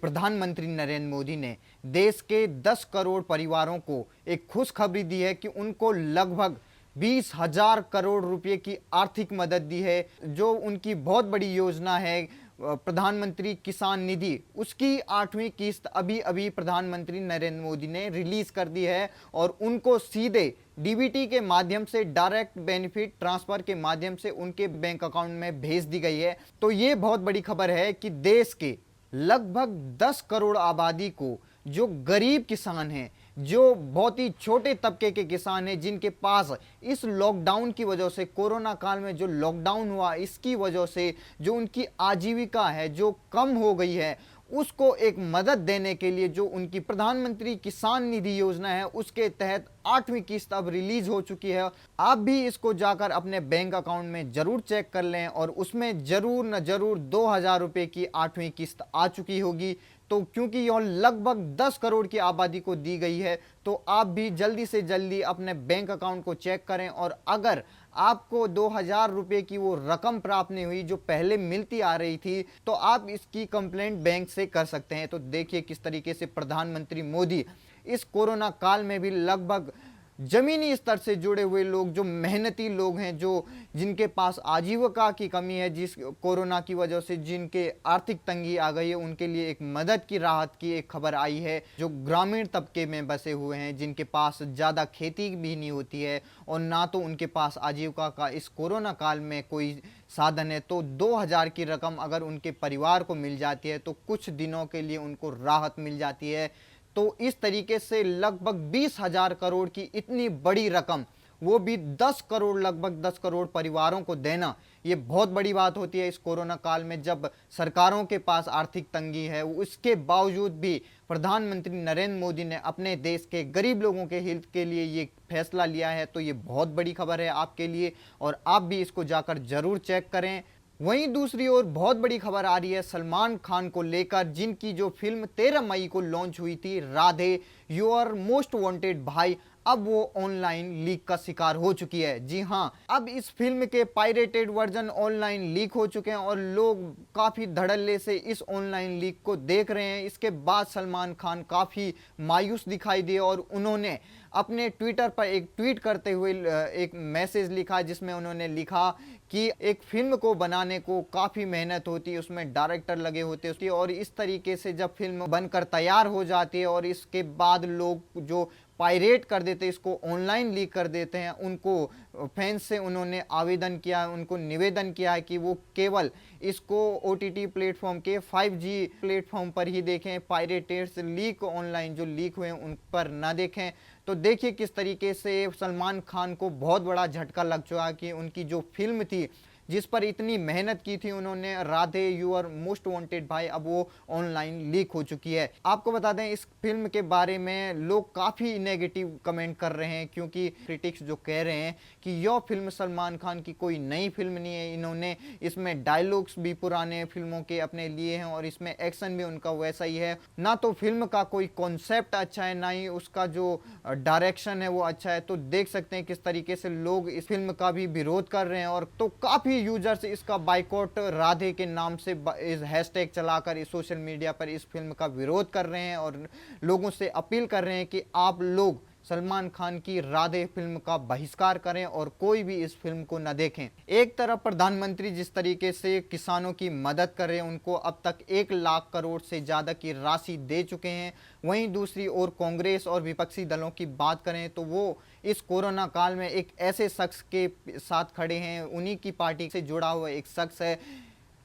प्रधानमंत्री नरेंद्र मोदी ने देश के 10 करोड़ परिवारों को एक खुशखबरी दी है कि उनको लगभग 20,000 करोड़ रुपए की आर्थिक मदद दी है। जो उनकी बहुत बड़ी योजना है प्रधानमंत्री किसान निधि, उसकी 8वीं किस्त अभी अभी प्रधानमंत्री नरेंद्र मोदी ने रिलीज कर दी है और उनको सीधे डीबीटी के माध्यम से, डायरेक्ट बेनिफिट ट्रांसफर के माध्यम से उनके बैंक अकाउंट में भेज दी गई है। तो ये बहुत बड़ी खबर है कि देश के लगभग 10 करोड़ आबादी को, जो गरीब किसान हैं, जो बहुत ही छोटे तबके के किसान हैं, जिनके पास इस लॉकडाउन की वजह से, कोरोना काल में जो लॉकडाउन हुआ इसकी वजह से जो उनकी आजीविका है जो कम हो गई है, उसको एक मदद देने के लिए जो उनकी प्रधानमंत्री किसान निधि योजना है उसके तहत 8वीं किस्त अब रिलीज हो चुकी है। आप भी इसको जाकर अपने बैंक अकाउंट में जरूर चेक कर लें और उसमें जरूर न जरूर 2,000 रुपए की 8वीं किस्त आ चुकी होगी। तो क्योंकि यह लगभग 10 करोड़ की आबादी को दी गई है, तो आप भी जल्दी से जल्दी अपने बैंक अकाउंट को चेक करें और अगर आपको 2,000 रुपए की वो रकम प्राप्त नहीं हुई जो पहले मिलती आ रही थी, तो आप इसकी कंप्लेंट बैंक से कर सकते हैं। तो देखिए किस तरीके से प्रधानमंत्री मोदी इस कोरोना काल में भी लगभग जमीनी स्तर से जुड़े हुए लोग, जो मेहनती लोग हैं, जो जिनके पास आजीविका की कमी है, जिस कोरोना की वजह से जिनके आर्थिक तंगी आ गई है, उनके लिए एक मदद की, राहत की एक खबर आई है। जो ग्रामीण तबके में बसे हुए हैं, जिनके पास ज़्यादा खेती भी नहीं होती है और ना तो उनके पास आजीविका का इस कोरोना काल में कोई साधन है, तो 2,000 की रकम अगर उनके परिवार को मिल जाती है तो कुछ दिनों के लिए उनको राहत मिल जाती है। तो इस तरीके से लगभग 20,000 करोड़ की इतनी बड़ी रकम, वो भी 10 करोड़, लगभग 10 करोड़ परिवारों को देना, ये बहुत बड़ी बात होती है इस कोरोना काल में, जब सरकारों के पास आर्थिक तंगी है। उसके बावजूद भी प्रधानमंत्री नरेंद्र मोदी ने अपने देश के गरीब लोगों के हित के लिए ये फैसला लिया है। तो ये बहुत बड़ी खबर है आपके लिए और आप भी इसको जाकर जरूर चेक करें। वहीं दूसरी ओर बहुत बड़ी खबर आ रही है सलमान खान को लेकर, जिनकी जो फिल्म 13 मई को लॉन्च हुई थी, राधे योर मोस्ट वांटेड भाई, अब वो ऑनलाइन लीक का शिकार हो चुकी है। जी हां, अब इस फिल्म के पायरेटेड वर्जन ऑनलाइन लीक हो चुके हैं और लोग काफी धड़ल्ले से इस ऑनलाइन लीक को देख रहे हैं। इसके बाद सलमान खान काफी मायूस दिखाई दिए और उन्होंने अपने ट्विटर पर एक ट्वीट करते हुए एक मैसेज लिखा, जिसमें उन्होंने लिखा कि एक फिल्म को बनाने को काफ़ी मेहनत होती है, उसमें डायरेक्टर लगे होते हैं और इस तरीके से जब फिल्म बनकर तैयार हो जाती है और इसके बाद लोग जो पायरेट कर देते हैं, इसको ऑनलाइन लीक कर देते हैं, उनको फैंस से उन्होंने आवेदन किया है, उनको निवेदन किया है कि वो केवल इसको ओटीटी प्लेटफॉर्म के 5G प्लेटफॉर्म पर ही देखें, पायरेटेड लीक ऑनलाइन जो लीक हुए उन पर ना देखें। तो देखिए किस तरीके से सलमान खान को बहुत बड़ा झटका लग चुका कि उनकी जो फिल्म थी, जिस पर इतनी मेहनत की थी उन्होंने, राधे यूर मोस्ट वांटेड भाई, अब वो ऑनलाइन लीक हो चुकी है। आपको बता दें इस फिल्म के बारे में लोग काफ़ी नेगेटिव कमेंट कर रहे हैं, क्योंकि क्रिटिक्स जो कह रहे हैं कि यह फिल्म सलमान खान की कोई नई फिल्म नहीं है, इन्होंने इसमें डायलॉग्स भी पुराने फिल्मों के अपने लिए हैं और इसमें एक्शन भी उनका वैसा ही है। ना तो फिल्म का कोई कॉन्सेप्ट अच्छा है, ना ही उसका जो डायरेक्शन है वो अच्छा है। तो देख सकते हैं किस तरीके से लोग इस फिल्म का भी विरोध कर रहे हैं और तो काफ़ी यूजर्स इसका बाइकॉट राधे के नाम से इस हैशटैग चलाकर इस सोशल मीडिया पर इस फिल्म का विरोध कर रहे हैं और लोगों से अपील कर रहे हैं कि आप लोग सलमान खान की राधे फिल्म का बहिष्कार करें और कोई भी इस फिल्म को न देखें। एक तरफ प्रधानमंत्री जिस तरीके से किसानों की मदद कर रहे हैं, उनको अब तक 1 लाख करोड़ से ज़्यादा की राशि दे चुके हैं, वहीं दूसरी ओर कांग्रेस और विपक्षी दलों की बात करें तो वो इस कोरोना काल में एक ऐसे शख्स के साथ खड़े हैं, उन्हीं की पार्टी से जुड़ा हुआ एक शख्स है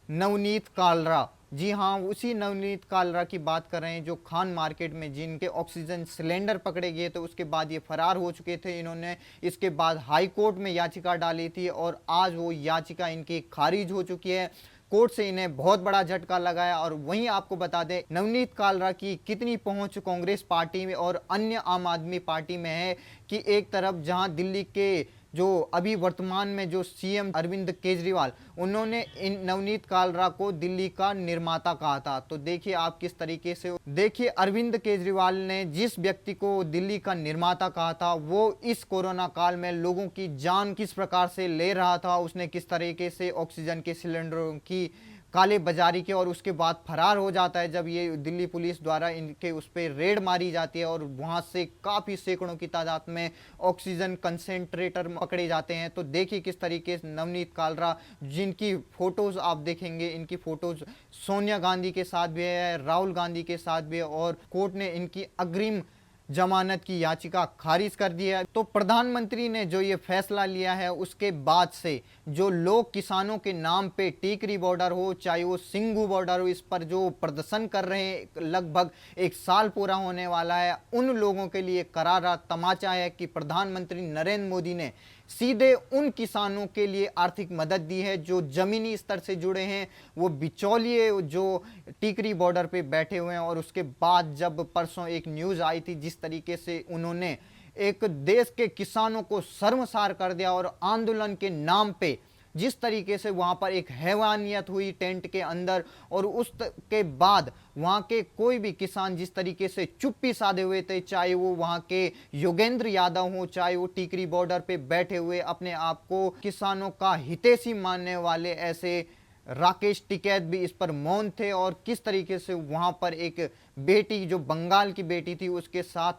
नवनीत कालरा। जी हाँ, उसी नवनीत कालरा की बात कर रहे हैं जो खान मार्केट में जिनके ऑक्सीजन सिलेंडर पकड़े गए थे, उसके बाद ये फरार हो चुके थे। इन्होंने इसके बाद हाई कोर्ट में याचिका डाली थी और आज वो याचिका इनकी खारिज हो चुकी है। कोर्ट से इन्हें बहुत बड़ा झटका लगाया। और वहीं आपको बता दें नवनीत कालरा की कितनी पहुंच कांग्रेस पार्टी में और अन्य आम आदमी पार्टी में है कि एक तरफ जहां दिल्ली के जो अभी वर्तमान में जो सीएम अरविंद केजरीवाल, उन्होंने इन नवनीत कालरा को दिल्ली का निर्माता कहा था। तो देखिए आप किस तरीके से, देखिए अरविंद केजरीवाल ने जिस व्यक्ति को दिल्ली का निर्माता कहा था, वो इस कोरोना काल में लोगों की जान किस प्रकार से ले रहा था, उसने किस तरीके से ऑक्सीजन के सिलेंडरों की काले बाजारी के और उसके बाद फरार हो जाता है जब ये दिल्ली पुलिस द्वारा इनके उस पर रेड मारी जाती है और वहाँ से काफ़ी सैकड़ों की तादाद में ऑक्सीजन कंसेंट्रेटर पकड़े जाते हैं। तो देखिए किस तरीके से नवनीत कालरा, जिनकी फ़ोटोज़ आप देखेंगे, इनकी फ़ोटोज़ सोनिया गांधी के साथ भी है, राहुल गांधी के साथ भी है, और कोर्ट ने इनकी अग्रिम जमानत की याचिका खारिज कर दी है। तो प्रधानमंत्री ने जो ये फैसला लिया है उसके बाद से जो लोग किसानों के नाम पे टीकरी बॉर्डर हो चाहे वो सिंगू बॉर्डर हो, इस पर जो प्रदर्शन कर रहे हैं, लगभग 1 साल पूरा होने वाला है, उन लोगों के लिए करारा तमाचा है कि प्रधानमंत्री नरेंद्र मोदी ने सीधे उन किसानों के लिए आर्थिक मदद दी है जो जमीनी स्तर से जुड़े हैं, वो बिचौलिए जो टीकरी बॉर्डर पे बैठे हुए हैं। और उसके बाद जब परसों एक न्यूज़ आई थी जिस तरीके से उन्होंने एक देश के किसानों को शर्मसार कर दिया और आंदोलन के नाम पे जिस तरीके से वहाँ पर एक हैवानियत हुई टेंट के अंदर, और उसके बाद वहाँ के कोई भी किसान जिस तरीके से चुप्पी साधे हुए थे, चाहे वो वहाँ के योगेंद्र यादव हो, चाहे वो टीकरी बॉर्डर पे बैठे हुए अपने आप को किसानों का हितैषी मानने वाले ऐसे राकेश टिकैत भी इस पर मौन थे। और किस तरीके से वहाँ पर एक बेटी जो बंगाल की बेटी थी उसके साथ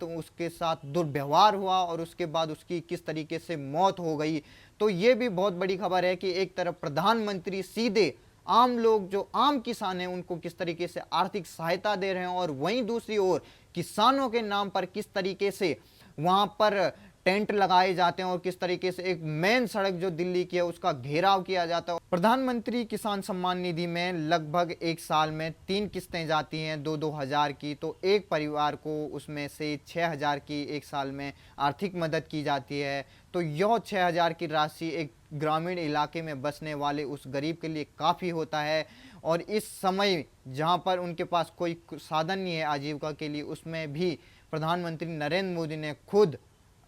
दुर्व्यवहार हुआ और उसके बाद उसकी किस तरीके से मौत हो गई। तो ये भी बहुत बड़ी खबर है कि एक तरफ प्रधानमंत्री सीधे आम लोग जो आम किसान हैं उनको किस तरीके से आर्थिक सहायता दे रहे हैं, और वहीं दूसरी ओर किसानों के नाम पर किस तरीके से वहाँ पर टेंट लगाए जाते हैं और किस तरीके से एक मेन सड़क जो दिल्ली की है उसका घेराव किया जाता है। प्रधानमंत्री किसान सम्मान निधि में लगभग 1 साल में 3 किस्तें जाती हैं 2-2 हज़ार की, तो एक परिवार को उसमें से 6,000 की 1 साल में आर्थिक मदद की जाती है। तो यह 6,000 की राशि एक ग्रामीण इलाके में बसने वाले उस गरीब के लिए काफ़ी होता है। और इस समय जहां पर उनके पास कोई साधन नहीं है आजीविका के लिए, उसमें भी प्रधानमंत्री नरेंद्र मोदी ने खुद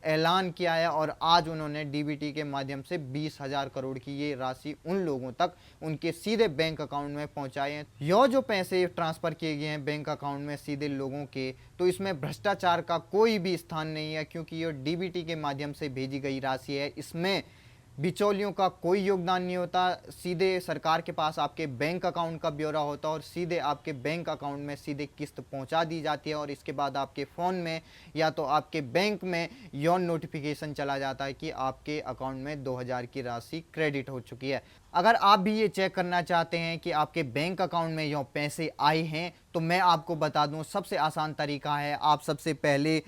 ऐलान किया है और आज उन्होंने डीबीटी के माध्यम से 20,000 करोड़ की ये राशि उन लोगों तक उनके सीधे बैंक अकाउंट में पहुंचाए हैं। यह जो पैसे ट्रांसफ़र किए गए हैं बैंक अकाउंट में सीधे लोगों के, तो इसमें भ्रष्टाचार का कोई भी स्थान नहीं है, क्योंकि यह डीबीटी के माध्यम से भेजी गई राशि है। इसमें बिचौलियों का कोई योगदान नहीं होता, सीधे सरकार के पास आपके बैंक अकाउंट का ब्यौरा होता है और सीधे आपके बैंक अकाउंट में सीधे किस्त पहुंचा दी जाती है, और इसके बाद आपके फ़ोन में या तो आपके बैंक में यौन नोटिफिकेशन चला जाता है कि आपके अकाउंट में 2,000 की राशि क्रेडिट हो चुकी है। अगर आप भी ये चेक करना चाहते हैं कि आपके बैंक अकाउंट में यह पैसे आए हैं, तो मैं आपको बता दूं सबसे आसान तरीका है, आप सबसे पहले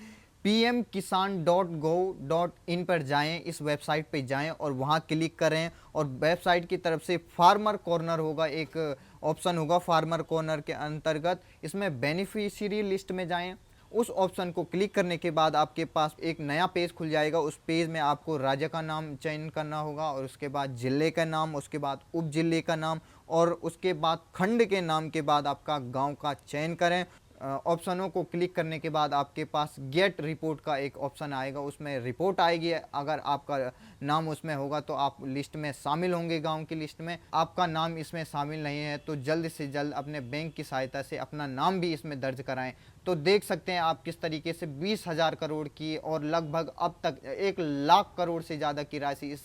pmkisan.gov.in पर जाएं, इस वेबसाइट पे जाएं और वहां क्लिक करें और वेबसाइट की तरफ से फार्मर कॉर्नर होगा, एक ऑप्शन होगा फार्मर कॉर्नर के अंतर्गत, इसमें बेनिफिशियरी लिस्ट में जाएं। उस ऑप्शन को क्लिक करने के बाद आपके पास एक नया पेज खुल जाएगा। उस पेज में आपको राज्य का नाम चयन करना होगा और उसके बाद जिले का नाम, उसके बाद उप जिले का नाम और उसके बाद खंड के नाम के बाद आपका गाँव का चयन करें। ऑप्शनों को क्लिक करने के बाद आपके पास गेट रिपोर्ट का एक ऑप्शन आएगा, उसमें रिपोर्ट आएगी। अगर आपका नाम उसमें होगा तो आप लिस्ट में शामिल होंगे, गांव की लिस्ट में। आपका नाम इसमें शामिल नहीं है तो जल्द से जल्द अपने बैंक की सहायता से अपना नाम भी इसमें दर्ज कराएं। तो देख सकते हैं आप किस तरीके से 20,000 करोड़ की और लगभग अब तक 1,00,000 करोड़ से ज़्यादा की राशि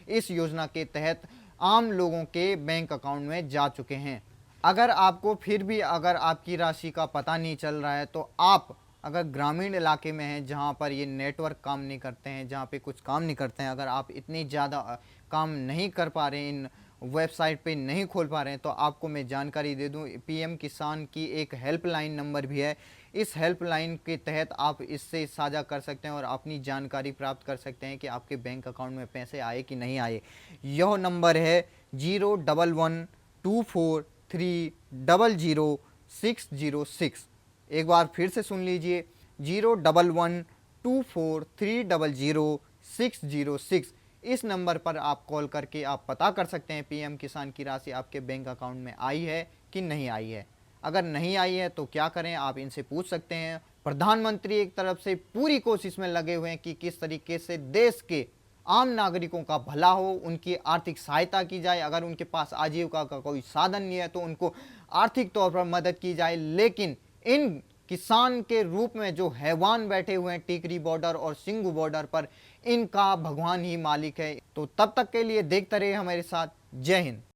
इस योजना के तहत आम लोगों के बैंक अकाउंट में जा चुके हैं। अगर आपको फिर भी अगर आपकी राशि का पता नहीं चल रहा है, तो आप अगर ग्रामीण इलाके में हैं जहां पर ये नेटवर्क काम नहीं करते हैं, जहां पे कुछ काम नहीं करते हैं, अगर आप इतनी ज़्यादा काम नहीं कर पा रहे हैं, इन वेबसाइट पे नहीं खोल पा रहे हैं, तो आपको मैं जानकारी दे दूं, पीएम किसान की एक हेल्पलाइन नंबर भी है। इस हेल्पलाइन के तहत आप इससे साझा कर सकते हैं और अपनी जानकारी प्राप्त कर सकते हैं कि आपके बैंक अकाउंट में पैसे आए कि नहीं आए। यह नंबर है 01124300606। एक बार फिर से सुन लीजिए, 01124300606। इस नंबर पर आप कॉल करके आप पता कर सकते हैं पीएम किसान की राशि आपके बैंक अकाउंट में आई है कि नहीं आई है। अगर नहीं आई है तो क्या करें, आप इनसे पूछ सकते हैं। प्रधानमंत्री एक तरफ से पूरी कोशिश में लगे हुए हैं कि किस तरीके से देश के आम नागरिकों का भला हो, उनकी आर्थिक सहायता की जाए। अगर उनके पास आजीविका का कोई साधन नहीं है तो उनको आर्थिक तौर पर मदद की जाए, लेकिन इन किसान के रूप में जो हैवान बैठे हुए हैं टीकरी बॉर्डर और सिंगू बॉर्डर पर, इनका भगवान ही मालिक है। तो तब तक के लिए देखते रहिए हमारे साथ। जय हिंद।